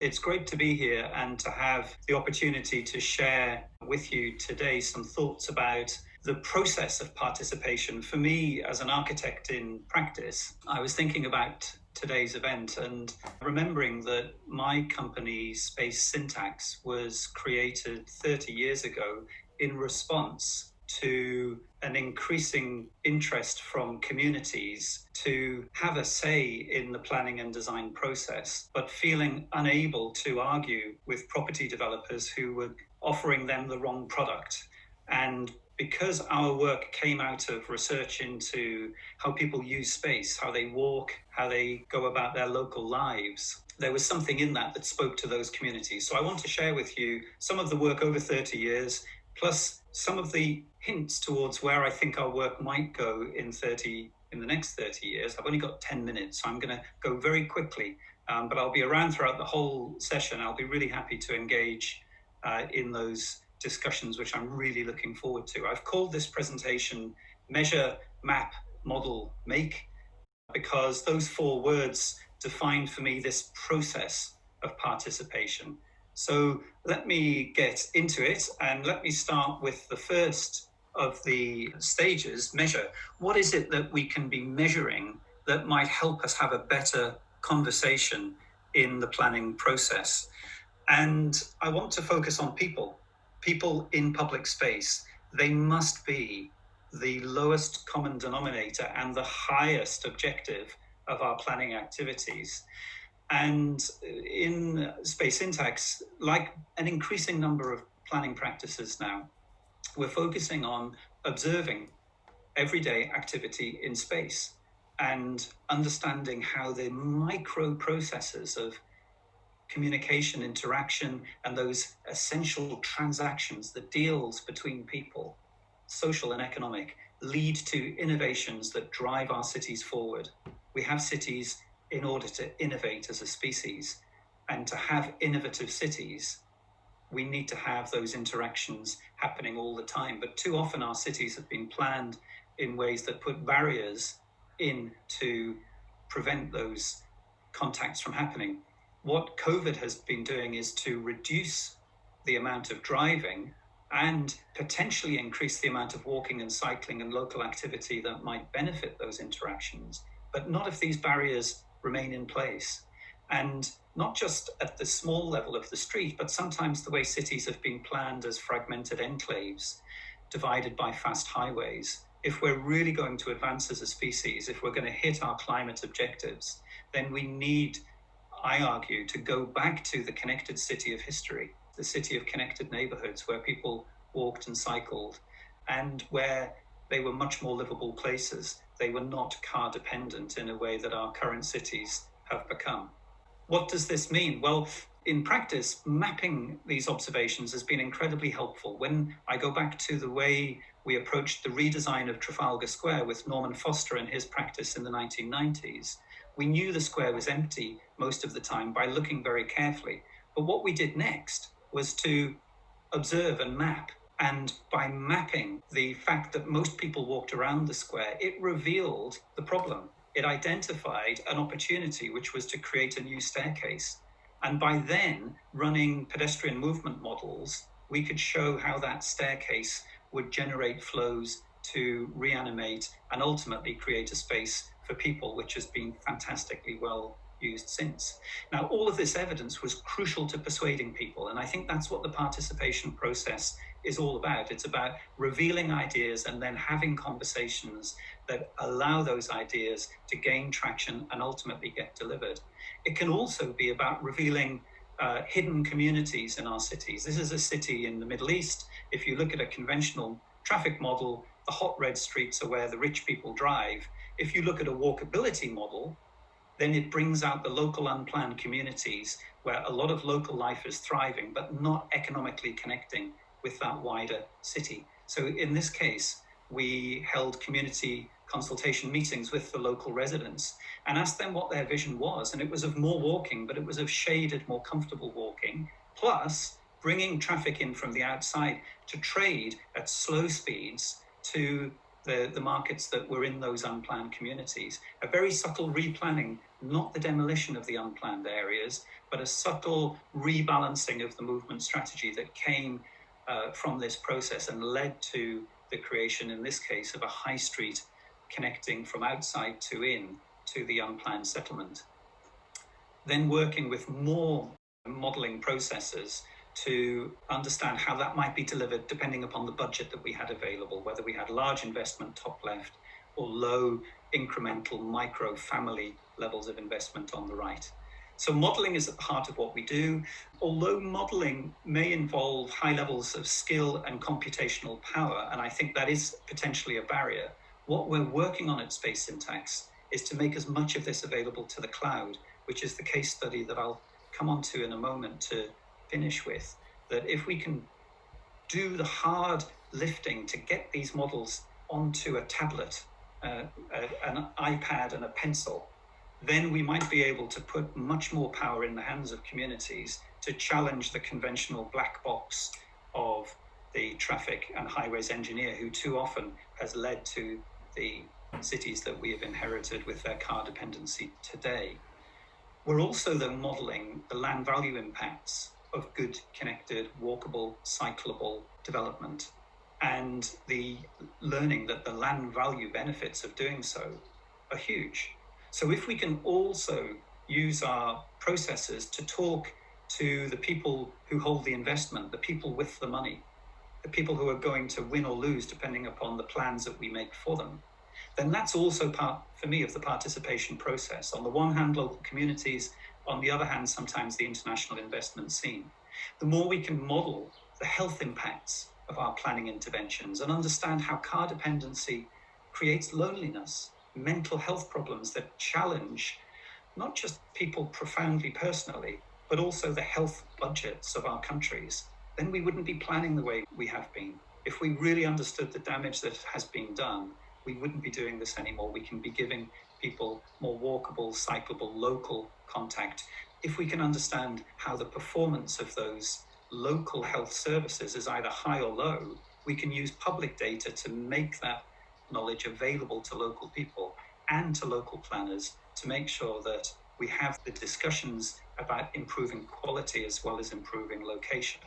It's great to be here and to have the opportunity to share with you today some thoughts about the process of participation. For me, as an architect in practice, I was thinking about today's event and remembering that my company, Space Syntax, was created 30 years ago in response to an increasing interest from communities to have a say in the planning and design process, but feeling unable to argue with property developers who were offering them the wrong product. And because our work came out of research into how people use space, how they walk, how they go about their local lives, there was something in that that spoke to those communities. So I want to share with you some of the work over 30 years, plus some of the hints towards where I think our work might go in the next 30 years. I've only got 10 minutes, so I'm going to go very quickly, but I'll be around throughout the whole session. I'll be really happy to engage in those discussions, which I'm really looking forward to. I've called this presentation Measure, Map, Model, Make, because those four words define for me this process of participation. So let me get into it, and let me start with the first of the stages, measure. What is it that we can be measuring that might help us have a better conversation in the planning process? And I want to focus on people in public space. They must be the lowest common denominator and the highest objective of our planning activities. And in Space Syntax, like an increasing number of planning practices now, we're focusing on observing everyday activity in space and understanding how the micro processes of communication, interaction, and those essential transactions, the deals between people, social and economic, lead to innovations that drive our cities forward. We have cities in order to innovate as a species, and to have innovative cities, we need to have those interactions happening all the time. But too often our cities have been planned in ways that put barriers in to prevent those contacts from happening. What COVID has been doing is to reduce the amount of driving and potentially increase the amount of walking and cycling and local activity that might benefit those interactions, but not if these barriers remain in place. And not just at the small level of the street, but sometimes the way cities have been planned as fragmented enclaves, divided by fast highways. If we're really going to advance as a species, if we're going to hit our climate objectives, then we need, I argue, to go back to the connected city of history, the city of connected neighborhoods where people walked and cycled, and where they were much more livable places. They were not car dependent in a way that our current cities have become. What does this mean? Well, in practice, mapping these observations has been incredibly helpful. When I go back to the way we approached the redesign of Trafalgar Square with Norman Foster and his practice in the 1990s, we knew the square was empty most of the time by looking very carefully. But what we did next was to observe and map. And by mapping the fact that most people walked around the square, it revealed the problem. It identified an opportunity, which was to create a new staircase. And by then running pedestrian movement models, we could show how that staircase would generate flows to reanimate and ultimately create a space for people, which has been fantastically well used since. Now, all of this evidence was crucial to persuading people, and I think that's what the participation process is all about. It's about revealing ideas and then having conversations that allow those ideas to gain traction and ultimately get delivered. It can also be about revealing hidden communities in our cities. This is a city in the Middle East. If you look at a conventional traffic model, the hot red streets are where the rich people drive. If you look at a walkability model, then it brings out the local unplanned communities where a lot of local life is thriving, but not economically connecting with that wider city. So in this case, we held community consultation meetings with the local residents and asked them what their vision was. And it was of more walking, but it was of shaded, more comfortable walking, plus bringing traffic in from the outside to trade at slow speeds to the markets that were in those unplanned communities. A very subtle replanning, not the demolition of the unplanned areas, but a subtle rebalancing of the movement strategy that came from this process and led to the creation, in this case, of a high street connecting from outside to in to the unplanned settlement. Then working with more modelling processes to understand how that might be delivered depending upon the budget that we had available, whether we had large investment top left or low incremental micro family levels of investment on the right. So modelling is at the heart of what we do. Although modelling may involve high levels of skill and computational power, and I think that is potentially a barrier, what we're working on at Space Syntax is to make as much of this available to the cloud, which is the case study that I'll come on to in a moment to finish with. That if we can do the hard lifting to get these models onto a tablet, an iPad and a pencil, then we might be able to put much more power in the hands of communities to challenge the conventional black box of the traffic and highways engineer, who too often has led to the cities that we have inherited with their car dependency today. We're also, though, modelling the land value impacts of good, connected, walkable, cyclable development, and the learning that the land value benefits of doing so are huge. So if we can also use our processes to talk to the people who hold the investment, the people with the money, the people who are going to win or lose depending upon the plans that we make for them, then that's also part, for me, of the participation process. On the one hand, local communities, on the other hand, sometimes the international investment scene. The more we can model the health impacts of our planning interventions and understand how car dependency creates loneliness, mental health problems that challenge not just people profoundly personally, but also the health budgets of our countries, then we wouldn't be planning the way we have been. If we really understood the damage that has been done, we wouldn't be doing this anymore. We can be giving people more walkable, cyclable, local contact. If we can understand how the performance of those local health services is either high or low, we can use public data to make that knowledge available to local people and to local planners to make sure that we have the discussions about improving quality as well as improving location.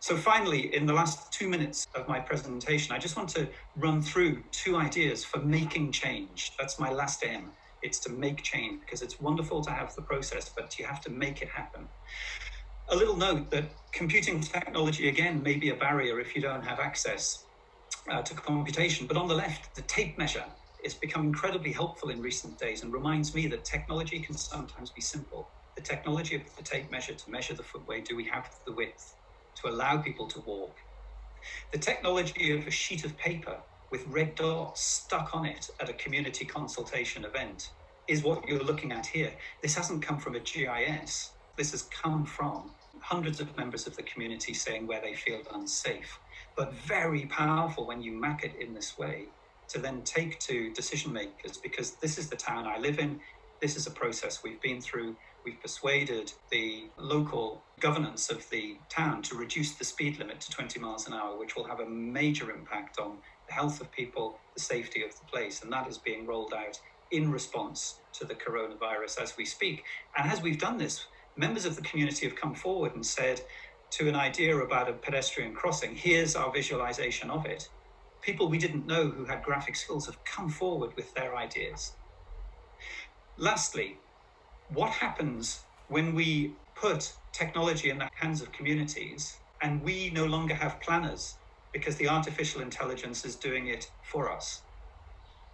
So finally, in the last 2 minutes of my presentation, I just want to run through 2 ideas for making change. That's my last M. It's to make change, because it's wonderful to have the process, but you have to make it happen. A little note that computing technology, again, may be a barrier if you don't have access to computation. But on the left, the tape measure has become incredibly helpful in recent days and reminds me that technology can sometimes be simple. The technology of the tape measure to measure the footway, do we have the width to allow people to walk? The technology of a sheet of paper with red dots stuck on it at a community consultation event is what you're looking at here. This hasn't come from a GIS. This has come from hundreds of members of the community saying where they feel unsafe, but very powerful when you map it in this way to then take to decision makers, because this is the town I live in. This is a process we've been through. We've persuaded the local governance of the town to reduce the speed limit to 20 miles an hour, which will have a major impact on the health of people, the safety of the place. And that is being rolled out in response to the coronavirus as we speak. And as we've done this, members of the community have come forward and said to an idea about a pedestrian crossing, here's our visualization of it. People we didn't know who had graphic skills have come forward with their ideas. Lastly, what happens when we put technology in the hands of communities and we no longer have planners because the artificial intelligence is doing it for us?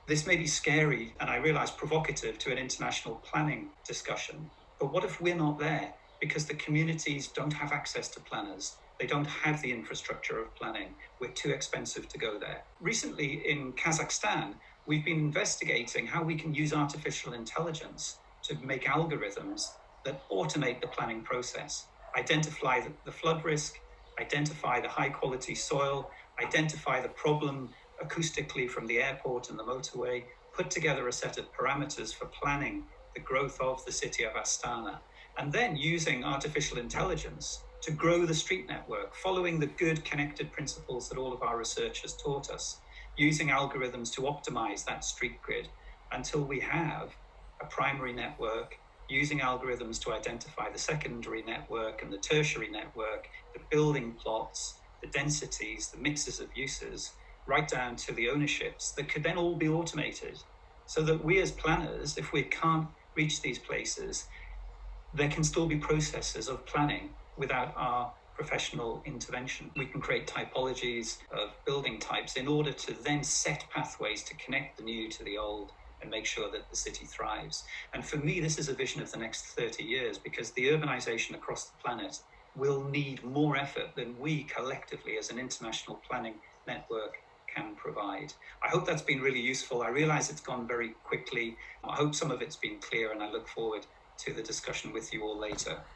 This may be scary and I realize provocative to an international planning discussion, but what if we're not there because the communities don't have access to planners? They don't have the infrastructure of planning. We're too expensive to go there. Recently in Kazakhstan, we've been investigating how we can use artificial intelligence to make algorithms that automate the planning process, identify the flood risk, identify the high quality soil, identify the problem acoustically from the airport and the motorway, put together a set of parameters for planning the growth of the city of Astana, and then using artificial intelligence to grow the street network, following the good connected principles that all of our research has taught us. using algorithms to optimize that street grid until we have a primary network, using algorithms to identify the secondary network and the tertiary network, the building plots, the densities, the mixes of uses, right down to the ownerships that could then all be automated. So that we as planners, if we can't reach these places, there can still be processes of planning without our professional intervention. We can create typologies of building types in order to then set pathways to connect the new to the old and make sure that the city thrives. And for me, this is a vision of the next 30 years, because the urbanization across the planet will need more effort than we collectively as an international planning network can provide. I hope that's been really useful. I realize it's gone very quickly. I hope some of it's been clear, and I look forward to the discussion with you all later.